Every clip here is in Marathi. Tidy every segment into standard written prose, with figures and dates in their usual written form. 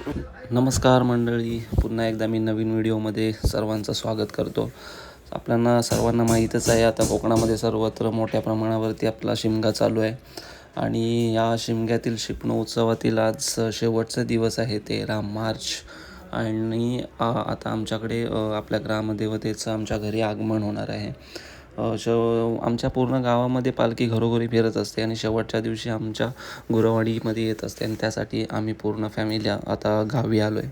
नमस्कार मंडळी, पुन्हा एकदा मी नवीन व्हिडिओमध्ये सर्वांचं स्वागत करतो. आपल्याला सर्वांना माहीतच आहे, आता कोकणामध्ये सर्वत्र मोठ्या प्रमाणावरती आपला शिमगा चालू आहे आणि या शिमग्यातील शिपणोत्सवातील आज शेवटचा दिवस आहे 13 मार्च आणि आता आमच्याकडे आपल्या ग्रामदेवतेचं आमच्या घरी आगमन होणार आहे. आमच्या पूर्ण गावामध्ये पालखी घरोघरी फिरत असते आणि शेवटच्या दिवशी आमच्या गुरवाडीमध्ये येत असते आणि त्यासाठी आम्ही पूर्ण फॅमिली आता गावी आलो आहे.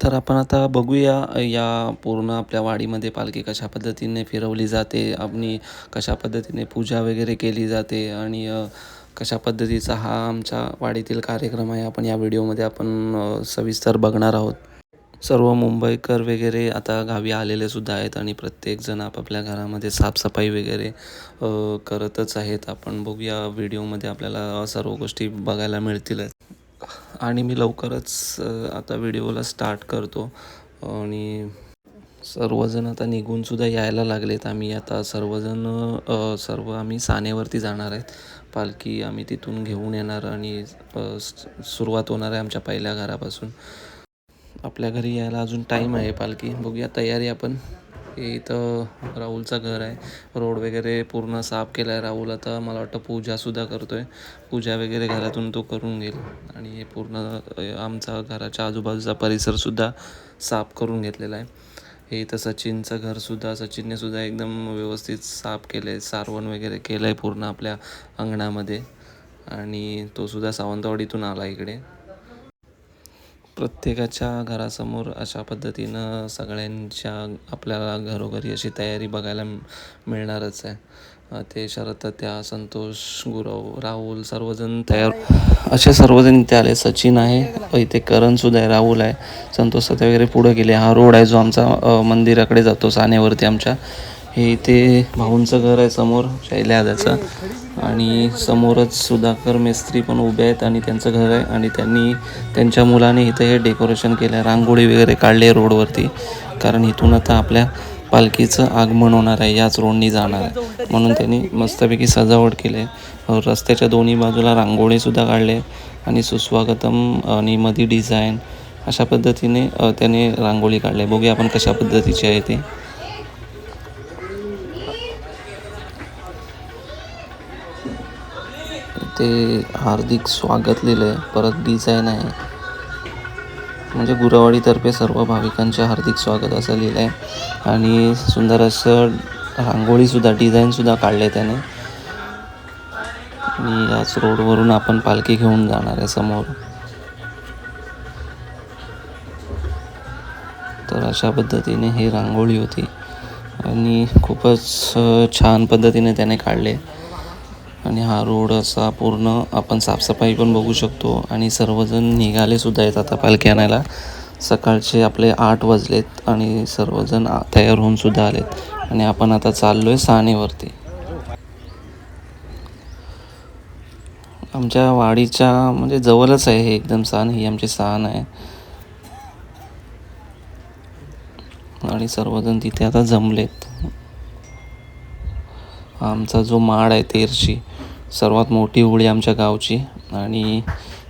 तर आपण आता बघूया या पूर्ण आपल्या वाडीमध्ये पालखी कशा पद्धतीने फिरवली जाते आणि कशा पद्धतीने पूजा वगैरे केली जाते आणि कशा पद्धतीचा हा आमच्या वाडीतील कार्यक्रम आहे. आपण या व्हिडिओमध्ये आपण सविस्तर बघणार आहोत. सर्व मुंबईकर वगैरे आता गावी आलेले सुद्धा आहेत आणि प्रत्येकजण आपापल्या घरामध्ये साफसफाई वगैरे करतच आहेत. आपण बघूया व्हिडिओमध्ये आपल्याला सर्व गोष्टी बघायला मिळतीलच. आणि मी लवकरच आता व्हिडिओला स्टार्ट करतो आणि सर्वजण आता निघूनसुद्धा यायला लागलेत. आम्ही आता सर्व आम्ही सानेवरती जाणार आहेत. पालखी आम्ही तिथून घेऊन येणार आणि सुरुवात होणार आहे आमच्या पहिल्या घरापासून. आपल्या घरी यायला अजून टाईम आहे. पालखी बघूया तयारी आपण. हे इथं राहुलचं घर आहे. रोड वगैरे पूर्ण साफ केला आहे राहुल. आता मला वाटतं पूजासुद्धा करतो आहे. पूजा वगैरे घरातून तो करून घेईल आणि हे पूर्ण आमचा घराच्या आजूबाजूचा परिसरसुद्धा साफ करून घेतलेला आहे. हे इथं सचिनचं सचिनने सुद्धा एकदम व्यवस्थित साफ केलं आहे. सारवण वगैरे केलं आहे पूर्ण आपल्या अंगणामध्ये आणि तो सुद्धा सावंतवाडीतून आला इकडे. प्रत्येकाच्या घरासमोर अशा पद्धतीनं सगळ्यांच्या आपल्याला घरोघरी अशी तयारी बघायला मिळणारच आहे. ते शरद, त्या संतोष, गुरव, राहुल सर्वजण तयार असे सर्वजण इथे आले. सचिन आहे इथे, करणसुद्धा आहे, राहुल आहे, संतोष सध्या वगैरे पुढे गेले. हा रोड आहे जो आमचा मंदिराकडे जातो सानेवरती आमच्या. हे इथे भाऊंचं घर आहे समोर शैल्यादाचं आणि समोरच सुधाकर मेस्त्री पण उभे आहेत आणि त्यांचं घर आहे आणि त्यांच्या मुलाने इथं हे डेकोरेशन केलं आहे. रांगोळी वगैरे काढली आहे रोडवरती, कारण इथून आता आपल्या पालखीचं आगमन होणार आहे, याच रोडनी जाणार आहे म्हणून त्यांनी मस्तपैकी सजावट केली आहे. रस्त्याच्या दोन्ही बाजूला रांगोळीसुद्धा काढले आणि सुस्वागतम आणि मध्ये डिझाईन अशा पद्धतीने त्याने रांगोळी काढली आहे. बघूया आपण कशा पद्धतीची आहे ती. ते हार्दिक स्वागत लिहिलं आहे, परत डिझाईन आहे म्हणजे गुरवाडीतर्फे सर्व भाविकांचे हार्दिक स्वागत असं लिहिलं आहे आणि सुंदर असं रांगोळीसुद्धा डिझाईनसुद्धा काढले त्याने. आणि याच रोडवरून आपण पालखी घेऊन जाणार आहे समोर. तर अशा पद्धतीने ही रांगोळी होती आणि खूपच छान पद्धतीने त्याने काढले. आणि हा रोड असा पूर्ण आपण साफसफाई पण बघू शकतो आणि सर्वजण निघाले सुद्धा आहेत आता पालखी आणायला. सकाळचे आपले 8 वाजलेत आणि सर्वजण तयार होऊन सुद्धा आलेत आणि आपण आता चाललो आहे सानेवरती. आमच्या वाडीच्या म्हणजे जवळच आहे हे एकदम सान. ही आमची सान आहे आणि सर्वजण तिथे आता जमलेत. आमचा जो माड आहे तेरशी, सर्वात मोठी होळी आमच्या गावची आणि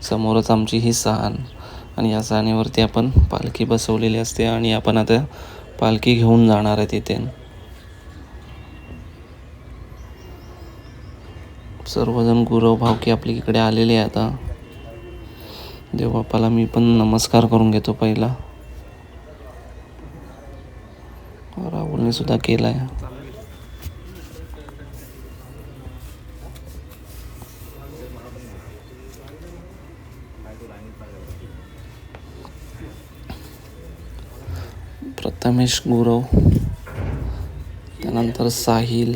समोरच आमची ही सान आणि या सानेवरती आपण पालखी बसवलेली असते आणि आपण आता पालखी घेऊन जाणार आहे तिथे. सर्वजण गुरव भावकी आपली इकडे आलेले आहे. आता देवबापाला मी पण नमस्कार करून घेतो पहिला. राहुलने सुद्धा केला आहे. प्रथमेश गुरव, त्यानंतर साहिल.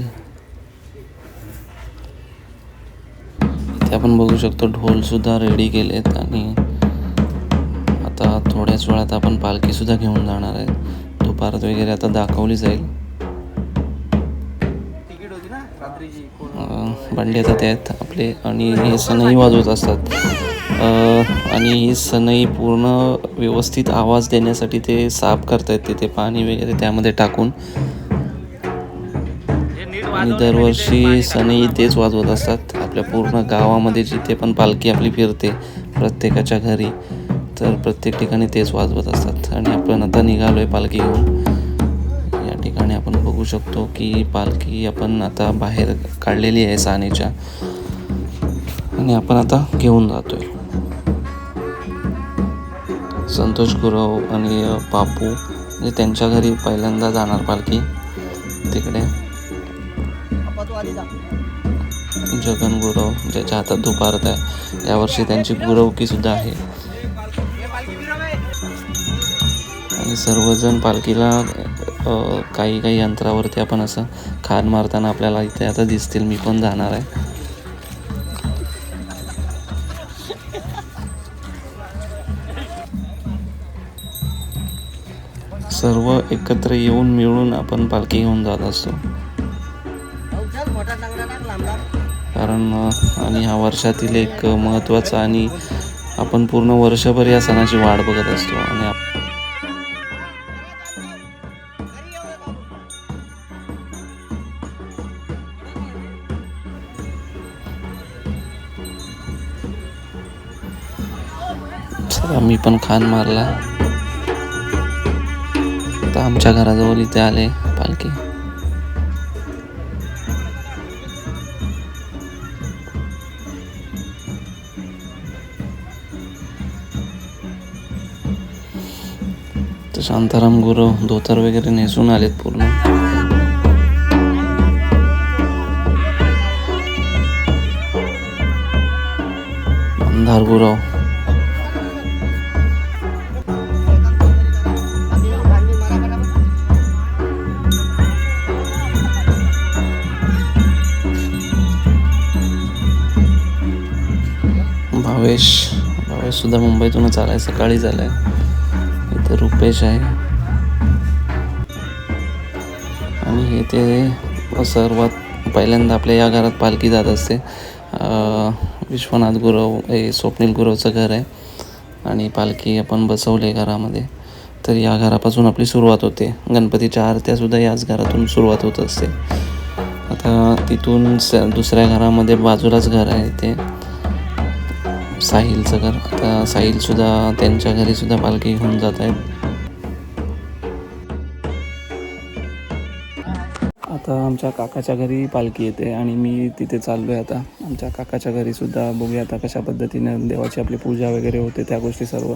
इथे आपण बघू शकतो ढोलसुद्धा रेडी केलेत आणि आता थोड्याच वेळात आपण पालखीसुद्धा घेऊन जाणार आहे. दुपारात वगैरे आता दाखवली जाईल. बंडे आता आहेत आपले आणि हे सनई वाजवत असतात आणि ही सनई पूर्ण व्यवस्थित आवाज देण्यासाठी ते साफ करतायत तिथे पाणी वगैरे त्यामध्ये टाकून. आणि दरवर्षी सनई तेच वाजवत असतात आपल्या पूर्ण गावामध्ये. जिथे पण पालखी आपली फिरते प्रत्येकाच्या घरी, तर प्रत्येक ठिकाणी तेच वाजवत असतात. आणि आपण आता निघालो आहे पालखी घेऊन. या ठिकाणी आपण बघू शकतो की पालखी आपण आता बाहेर काढलेली आहे सानेच्या, आणि आपण आता घेऊन जातोय. संतोष गुरव आणि बापू म्हणजे त्यांच्या घरी पहिल्यांदा जाणार पालखी तिकडे. जगन गुरव ज्याच्या हातात धुपारत आहे, यावर्षी त्यांची गुरवकी सुद्धा आहे. आणि सर्वजण पालखीला काही काही अंतरावरती आपण असं खान मारताना आपल्याला इथे आता दिसतील. मी पण जाणार आहे. सर्व एकत्र येऊन मिळून आपण पालखी घेऊन जात असतो. कारण आणि हा वर्षातील एक महत्त्वाचा, आणि आपण पूर्ण वर्षभर या सणाची वाट बघत असतो. आणि मी पण खान मारला. आता आमच्या घराजवळ इथे आले पालखी. तर शांताराम गुरव धोतर वगैरे नेसून आलेत पूर्ण. अंधार गुरव, भावेश सुद्धा मुंबईतूनच आलाय, सकाळी झालाय. इथं रुपेश आहे. आणि हे ते सर्वात पहिल्यांदा आपल्या या घरात पालखी जात असते. विश्वनाथ गुरव हे स्वप्नील गुरवचं घर आहे, आणि पालखी आपण बसवले घरामध्ये. तर या घरापासून आपली सुरुवात होते. गणपतीच्या आरत्यासुद्धा याच घरातून सुरुवात होत असते. आता तिथून दुसऱ्या घरामध्ये बाजूलाच घर आहे ते साहिलचं घर. आता साहिलसुद्धा त्यांच्या घरीसुद्धा पालखी घेऊन जात आहेत. आता आमच्या काकाच्या घरी पालखी येते, आणि मी तिथे चाललो आहे आता आमच्या काकाच्या घरीसुद्धा. बघूया आता कशा पद्धतीने देवाची आपली पूजा वगैरे होते, त्या गोष्टी सर्व.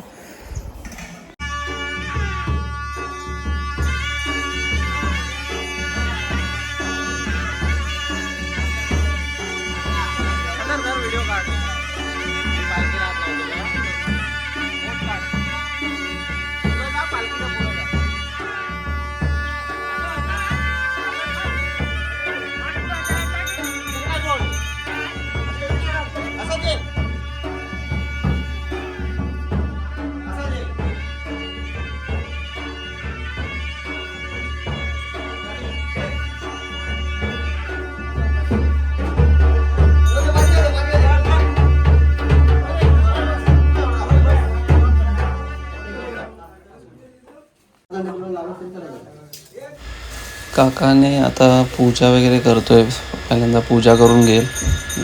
काकाने आता पूजा वगैरे करतोय. पहिल्यांदा पूजा करून घेईल,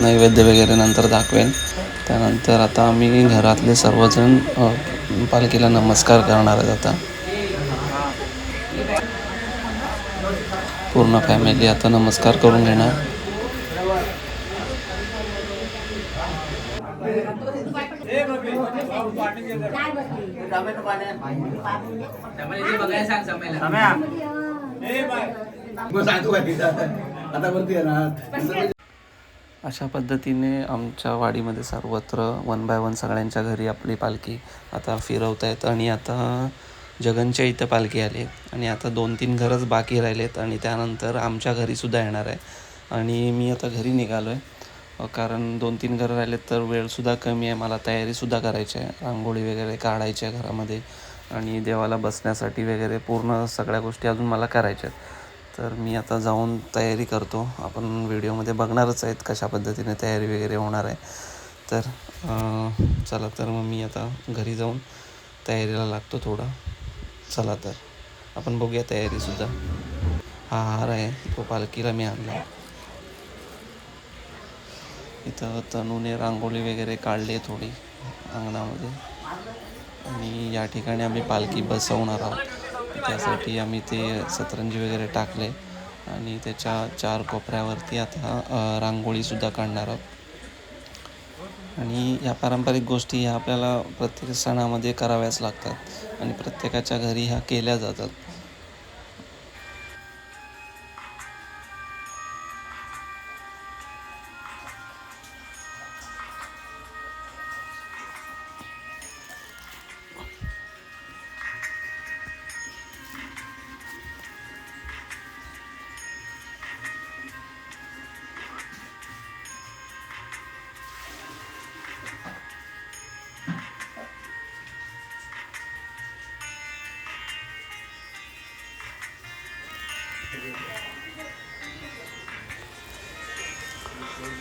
नैवेद्य वगैरे नंतर दाखवेन. त्यानंतर आता आम्ही घरातले सर्वजण पालखीला नमस्कार करणार आहेत. आता पूर्ण फॅमिली आता नमस्कार करून घेणार. अशा पद्धतीने आमच्या वाडीमध्ये सर्वत्र 1 बाय 1 सगळ्यांच्या घरी आपली पालखी आता फिरवत आहेत. आणि आता जगनच्या इथं पालखी आली, आणि आता 2-3 घरच बाकी राहिलेत, आणि त्यानंतर आमच्या घरीसुद्धा येणार आहे. आणि मी आता घरी निघालो आहे, कारण 2-3 घरं राहिलेत तर वेळसुद्धा कमी आहे. मला तयारीसुद्धा करायची आहे, रांगोळी वगैरे काढायची आहे घरामध्ये, आणि देवाला बसण्यासाठी वगैरे पूर्ण सगळ्या गोष्टी अजून मला करायच्या आहेत. तर मी आता जाऊन तयारी करतो. आपण व्हिडिओमध्ये बघणारच आहेत कशा पद्धतीने तयारी वगैरे होणार आहे. तर चला, तर मग मी आता घरी जाऊन तयारीला लागतो थोडं. चला तर आपण बघूया तयारीसुद्धा. हा हार आहे तो पालखीला मी आणला. इथं तनूने रांगोळी वगैरे काढली थोडी अंगणामध्ये. आणि या ठिकाणी आम्ही पालखी बसवणार आहोत. त्यासाठी आम्ही ते सतरंजी वगैरे टाकले आणि त्याच्या 4 कोपऱ्यावरती आता रांगोळीसुद्धा काढणार आहोत. आणि ह्या पारंपरिक गोष्टी ह्या आपल्याला प्रत्येक सणामध्ये कराव्याच लागतात आणि प्रत्येकाच्या घरी ह्या केल्या जातात.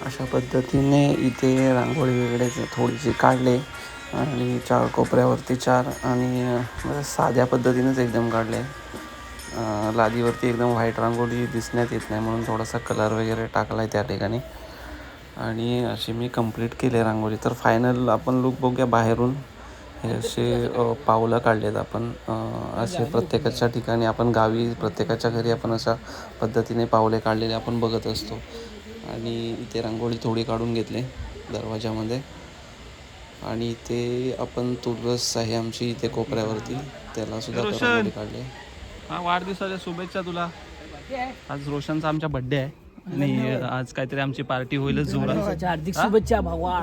अशा पद्धतीने इथे रांगोळी वगैरे थोडीशी काढले आणि 4 कोपऱ्यावरती 4 आणि साध्या पद्धतीनेच एकदम काढले. लादीवरती एकदम व्हाईट रांगोळी दिसण्यात येत नाही म्हणून थोडासा कलर वगैरे टाकला आहे त्या ठिकाणी आणि अशी मी कंप्लीट केली रांगोळी. तर फायनल आपण लुक बघूया बाहेरून. हे असे पावलं काढलेत आपण. असे प्रत्येकाच्या ठिकाणी आपण गावी प्रत्येकाच्या घरी आपण अशा पद्धतीने पावले काढलेले आपण बघत असतो. आणि इथे रांगोळी थोडी काढून घेतली दरवाजामध्ये आणि इथे आपण तुळस आहे आमची इथे कोपऱ्यावरती, त्यालासुद्धा रांगोळी काढली. वाढदिवसाच्या शुभेच्छा तुला. आज रोशनचा आमचा बर्थडे आहे आणि आज काहीतरी आमची पार्टी होईलच जोरात. हार्दिक शुभेच्छा भावा.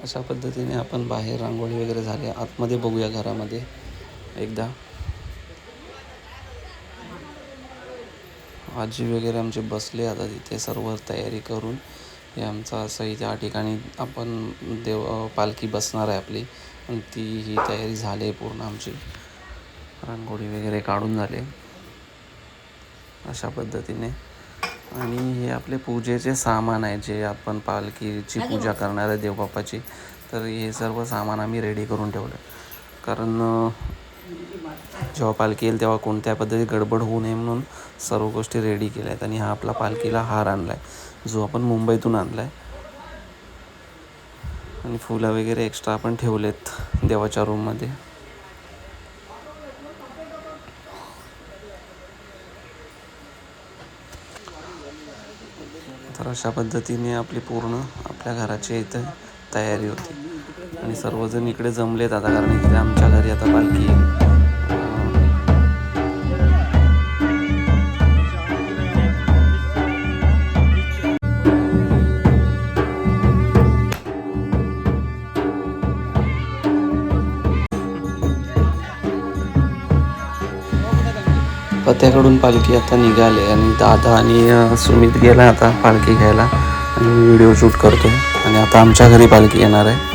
अशा पद्धतीने आपण बाहेर रांगोळी वगैरे झाली. आतमध्ये बघूया घरामध्ये एकदा. आजी वगैरे आमचे बसले आता तिथे सर्व तयारी करून. हे आमचं असं इथे या ठिकाणी आपण पालखी बसणार आहे आपली आणि ती ही तयारी झाली आहे पूर्ण आमची. रांगोळी वगैरे काढून झाले अशा पद्धतीने. आणि हे आपले पूजेचे सामान आहे जे आपण पालखीची पूजा करणार आहे देवबाप्पाची. तर हे सर्व सामान आम्ही रेडी करून ठेवलं कारण जेव्हा पालखी येईल तेव्हा कोणत्या पद्धतीत गडबड होऊ नये म्हणून सर्व गोष्टी रेडी केल्या आहेत. आणि हा आपला पालखीला हार आणला आहे जो आपण मुंबईतून आणला आहे. आणि फुलं वगैरे एक्स्ट्रा आपण ठेवलेत देवाच्या रूममध्ये. तर अशा पद्धतीने आपली पूर्ण आपल्या घराची इथं तयारी होती आणि सर्वजण इकडे जमलेत आता कारण इकडे आमच्या घरी आता पालखी येईल. पत्याकडून पालखी आता निघाले आणि दादा आणि सुमित गेला आता पालखी घ्यायला आणि व्हिडिओ शूट करतो. आणि आता आमच्या घरी पालखी येणार आहे.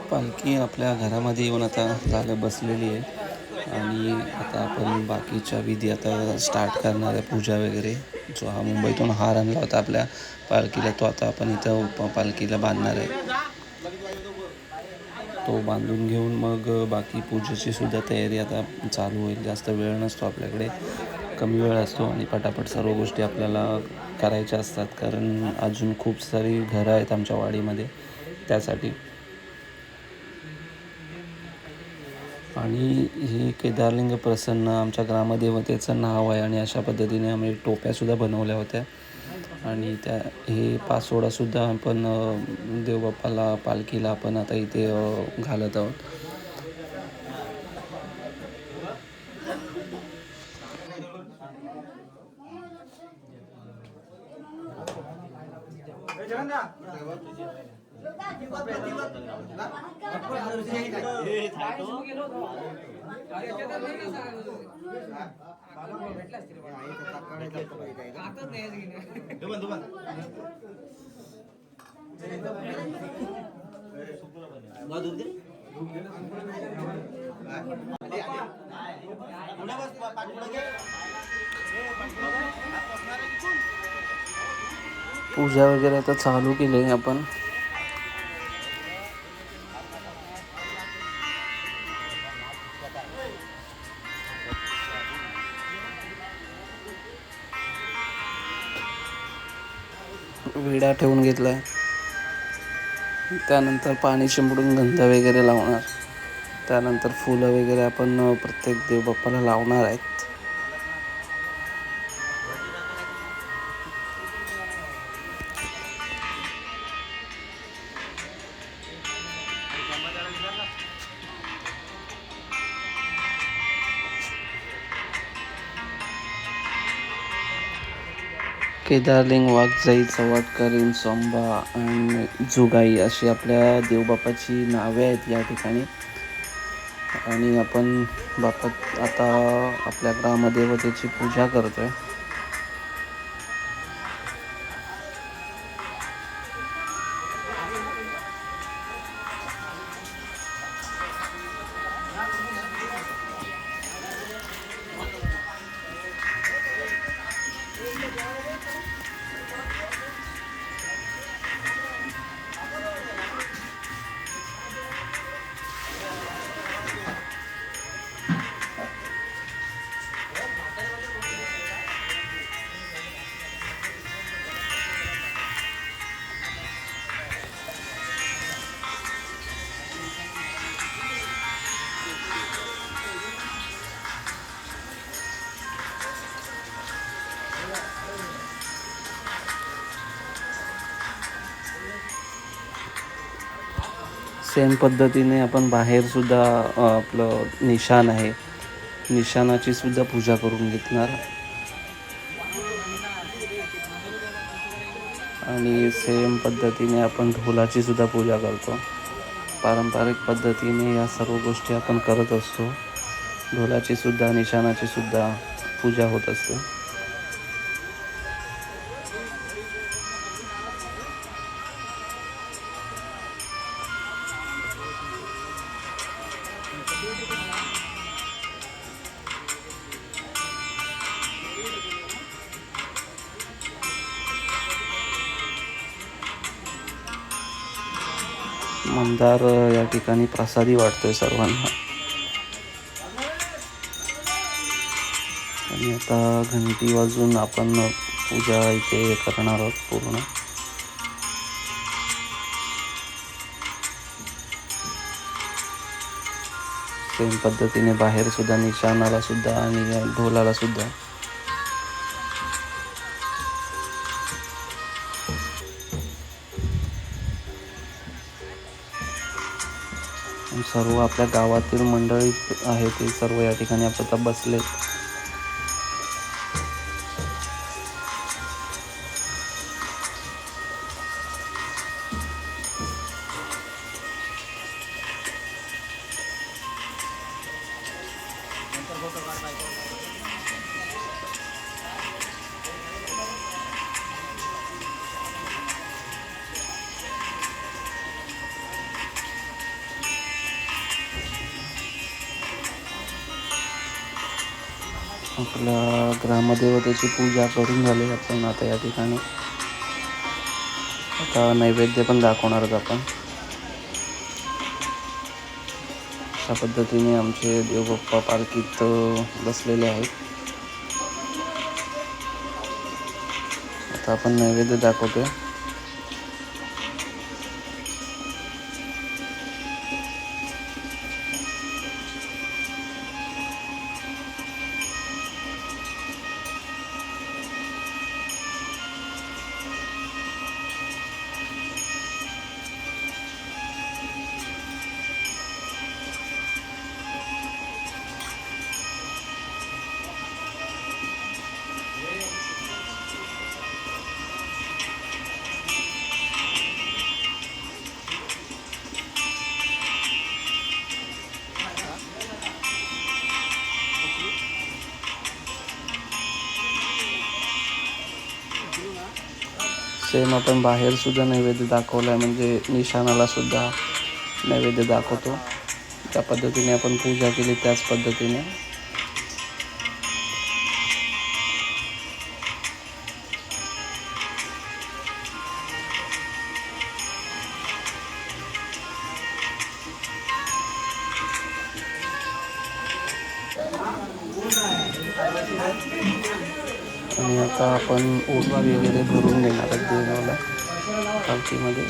पालखी आपल्या घरामध्ये येऊन आता झालं बसलेली आहे आणि आता आपण बाकीच्या विधी आता स्टार्ट करणार आहे, पूजा वगैरे. जो हा मुंबईतून हार आणला होता आपल्या पालखीला, तो आता आपण इथं पालखीला बांधणार आहे. तो बांधून घेऊन मग बाकी पूजेची सुद्धा तयारी आता चालू होईल. जास्त वेळ नसतो आपल्याकडे, कमी वेळ असतो आणि पटापट सर्व गोष्टी आपल्याला करायच्या असतात, कारण अजून खूप सारी घरं आहेत आमच्या वाडीमध्ये त्यासाठी. आणि हे केदारलिंग प्रसन्न आमच्या ग्रामदेवतेचं नाव आहे आणि अशा पद्धतीने आम्ही टोप्यासुद्धा बनवल्या होत्या आणि हे पासोडासुद्धा आपण देवबाप्पाला पालखीला आपण आता इथे घालत आहोत. पूजा वगैरे आता चालू केली आहे आपण. विडा ठेवून घेतलाय, त्यानंतर पाणी शिंपडून गंध वगैरे लावणार, त्यानंतर फुलं वगैरे आपण प्रत्येक देवबाप्पाला लावणार आहेत. केदारलिंग, वाघजाई, चवाटकर, सोंबा आणि जुगाई अशी आपल्या देवबापाची नावे आहेत या ठिकाणी. आणि आपण बाप्पा आता आपल्या ग्रामदेवतेची पूजा करतोय. सेम पद्धतीने आपण बाहेरसुद्धा आपलं निशाण आहे, निशाणाची सुद्धा पूजा करून घेणार. आणि सेम पद्धतीने आपण ढोलाची सुद्धा पूजा करतो. पारंपरिक पद्धतीने या सर्व गोष्टी आपण करत असतो. ढोलाची सुद्धा, निशाणाची सुद्धा पूजा होत असते. मंदार या ठिकाणी प्रसादी वाटतोय सर्वांना. आणि आता घंटी वाजून आपण पूजा इथे करणार आहोत पूर्ण. सेम पद्धतीने बाहेर सुद्धा निशाणाला सुद्धा आणि ढोलाला सुद्धा. सर्व आपल्या गावातील मंडळी आहे ते सर्व या ठिकाणी आता बसलेत. आपल्या ग्रामदेवतेची पूजा करून झाली आपण आता या ठिकाणी. आता नैवेद्य पण दाखवणार आहोत आपण. अशा पद्धतीने आमचे देवबाप्पा पालखीत बसलेले आहेत. आता आपण नैवेद्य दाखवतोय. सेम आपण बाहेर सुद्धा नैवेद्य दाखवला आहे, म्हणजे निशाणाला सुद्धा नैवेद्य दाखवतो. त्या पद्धतीने आपण पूजा केली त्याच पद्धतीने. आणि आता आपण ओटी वगैरे भरून घेणार आहोत देवाला पालखीमध्ये.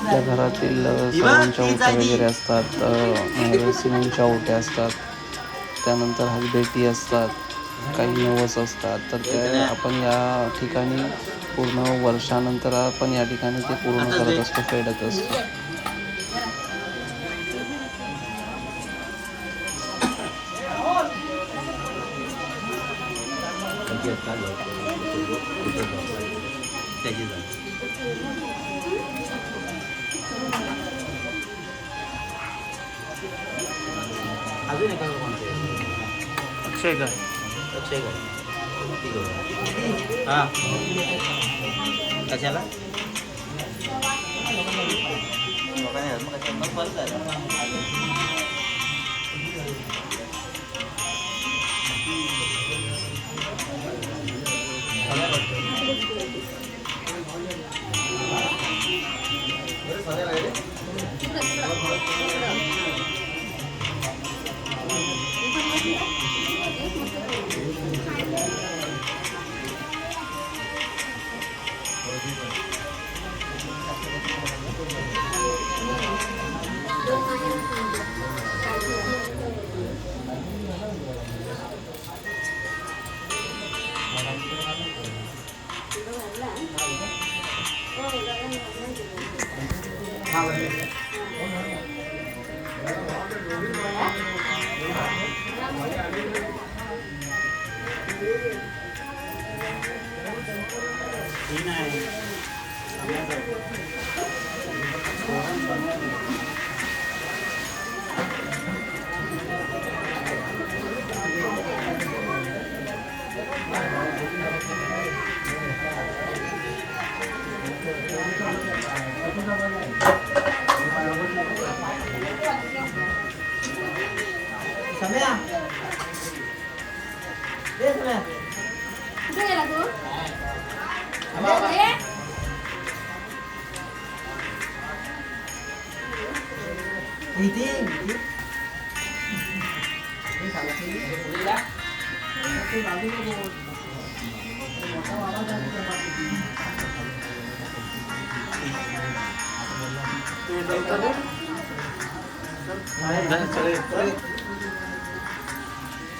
त्या घरातील सर्वांच्या ओट्या वगैरे असतात, सिमेंटच्या ओट्या असतात, त्यानंतर हसबेटी असतात, काही नवस असतात. तर त्या आपण या ठिकाणी पूर्ण वर्षानंतर आपण या ठिकाणी ते पूर्ण करत असतो, फेडत असतो. अक्षय काय हां कशाला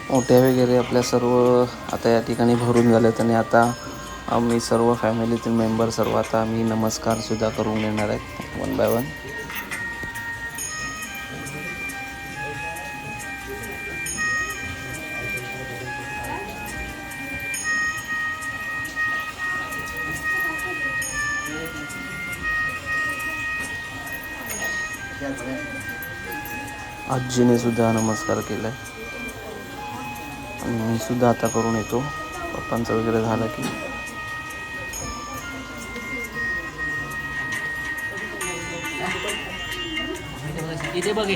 ओट्या वगैरे आपल्या सर्व आता या ठिकाणी भरून झाल्यात आणि आता आम्ही सर्व फॅमिलीतील मेंबर सर्व आता आम्ही नमस्कारसुद्धा करून घेणार आहेत 1 बाय 1. आजीने सुद्धा नमस्कार केलाय आणि मी सुद्धा आता करून येतो. पप्पांचं वगैरे झालं की इथे बघे.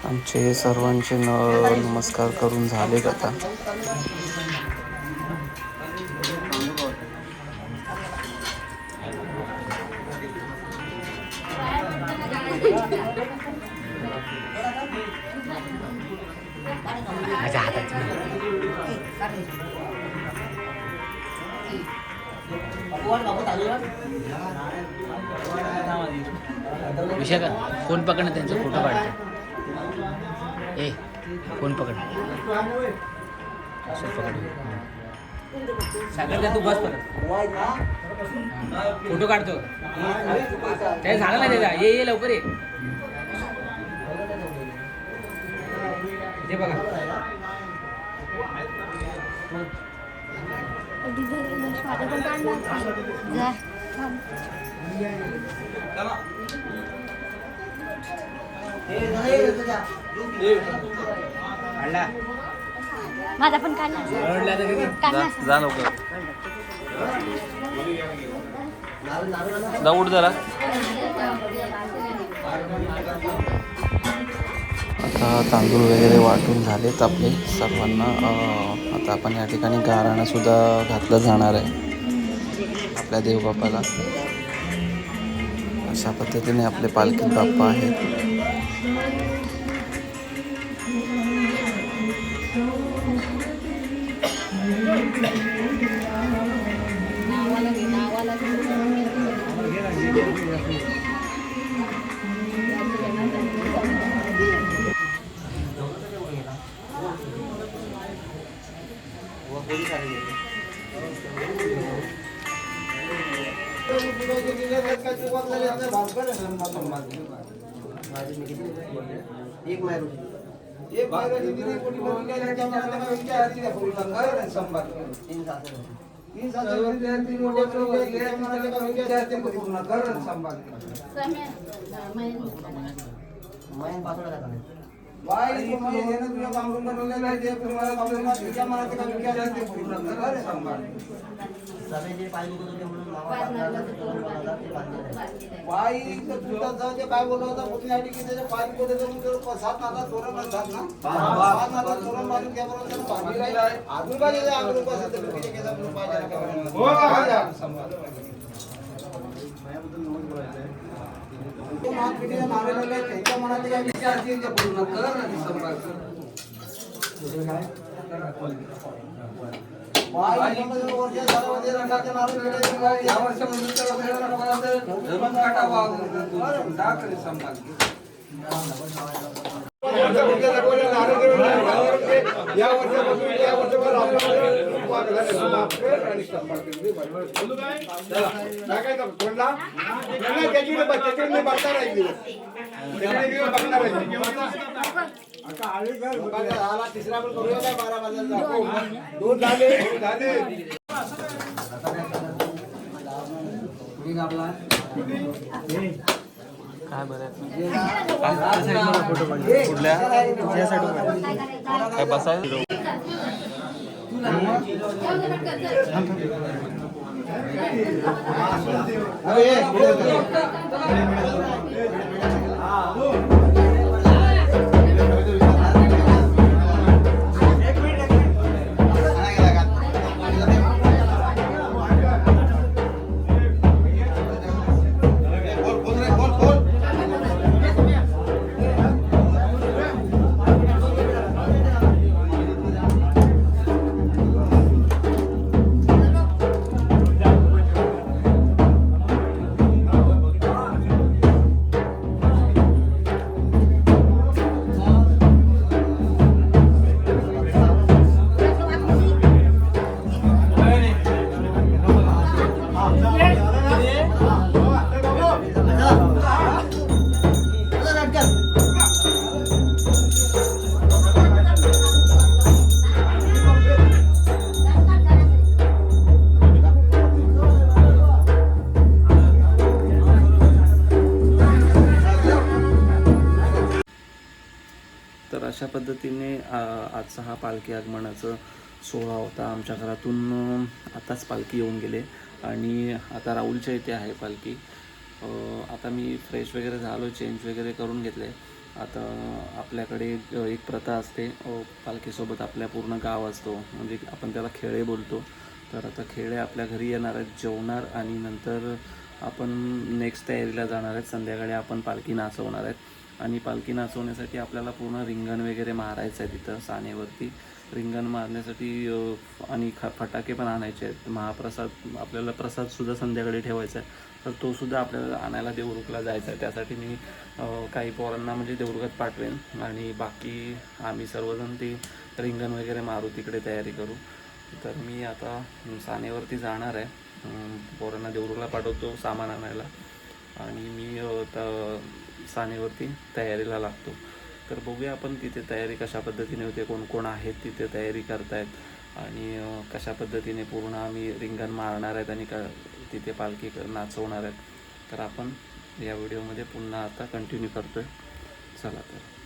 आमचे सर्वांचे नमस्कार करून झालेत आता. माझ्या हाताची विषय का फोन पकडणं त्यांचा फोटो काढतो. ए फोन पकड सागर तू बस पकड फोटो काढतो. काय झालं नाही त्याचा. ये लवकर ये. इथे बघा माझा पण काढला जा लवकर. उठ जरा. आता तांदूळ वगैरे वाटून झालेत आपले सर्वांना. आता आपण या ठिकाणी गाराणं सुद्धा घातलं जाणार आहे आपल्या देवबापाला. अशा पद्धतीने आपले पालखीत बाप्पा आहेत. काय बोलत होता पुतण्यासाठी की त्याच्या पाय कुठे जाऊन 7 नाला चोरण असतात ना 7 नाला चोरण बांधून त्याबरोबर अजून काय त्यांच्या मनात काय विचार असतील ते पूर्ण कर आणि संभाळ या वर्षामध्ये या वर्षापासून झाला तिसरा पण करूया काय 12 वाजता दोन झाले काय बरं कुठल्या काय बसायचं तर अशा पद्धतीने आजचा हा पालखी आगमनाचा सोहळा होता. आमच्या घरातून आताच पालखी येऊन गेले आणि आता राहुलच्या इथे आहे पालखी. आता मी फ्रेश वगैरे झालो, चेंज वगैरे करून घेतले. आता आपल्याकडे एक प्रथा असते, पालखीसोबत आपल्या पूर्ण गाव असतो, म्हणजे आपण त्याला खेळे बोलतो. तर आता खेळे आपल्या घरी येणार आहेत, जेवणार आणि नंतर आपण नेक्स्ट तयारीला जाणार आहेत. संध्याकाळी आपण पालखी नाचवणार आहेत आणि पालखी नाचवण्यासाठी आपल्याला पूर्ण रिंगण वगैरे मारायचं आहे. तिथं सानेवरती रिंगण मारण्यासाठी आणि फटाके पण आणायचे आहेत. महाप्रसाद आपल्याला प्रसादसुद्धा संध्याकाळी ठेवायचा आहे, तर तोसुद्धा आपल्याला आणायला देवरुखला जायचा आहे. त्यासाठी मी काही पोरांना म्हणजे देवरुखात पाठवेन आणि बाकी आम्ही सर्वजण ते रिंगण वगैरे मारू, तिकडे तयारी करू. तर मी आता सानेवरती जाणार आहे, पोरांना देवरुखला पाठवतो सामान आणायला आणि मी सानेवरती तयारीला लागतो. तर बघूया आपण तिथे तयारी कशा पद्धतीने होते, कोण कोण आहेत तिथे तयारी करतायत आणि कशा पद्धतीने पूर्ण आम्ही रिंगण मारणार आहेत आणि तिथे पालखी नाचवणार आहेत. तर आपण या व्हिडिओमध्ये पुन्हा आता कंटिन्यू करतो आहे. चला तर.